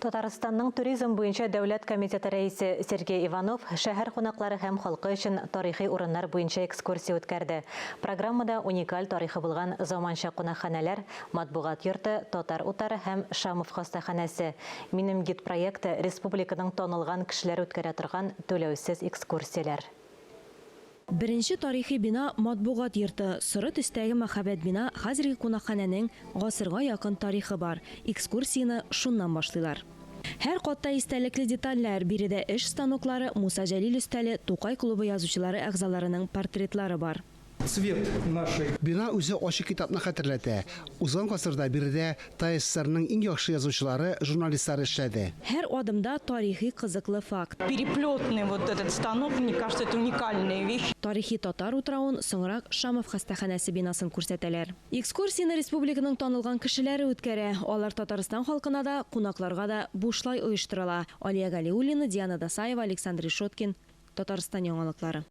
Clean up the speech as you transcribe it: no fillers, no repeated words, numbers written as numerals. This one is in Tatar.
Татарстанның туризм буенча дәүләт комитеты рәисе Сергей Иванов шәһәр кунаклары һәм халкы өчен тарихи урыннар буенча экскурсия үткәрде. Программада уникаль тарихы булган заманча кунакханәләр, матбугат йорты, Татар утары һәм Шамов хастаханәсе. Минем гид проекты республиканың танылган кешеләр үткәрә торган түләүсез экскурсияләр. Беренче тарихи бина матбугат йорты, соры төстәге мәхәббәт бина хәзерге кунакханәнең гасырга якын тарихы бар. Экскурсияны шуннан башлыйлар. Һәр катта истәлекле детальләр, биредә эш станоклары, Муса Җәлил өстәле, Тукай клубы язучылары әгъзаларының портретлары бар. Цвет нашей. Бина үзе ачык китапны хәтерләтә. Узган гасырда биредә ТССРның иң яхшы язучылары, журналистлар эшләде. Һәр адымда тарихи кызыклы факт. Переплетный вот этот станок, мне кажется, это уникальная вещь. Тарихи татар утравын, соңрак Шамов хастаханәсе бинасын күрсәтәләр. Экскурсияны республиканың танылган кешеләре үткәрә. Алар Татарстан халкына да, кунакларга да бушлай оештырыла. Алия Галиуллина, Диана Дасаева, Александр Решоткин. Татарстан яңалыклары.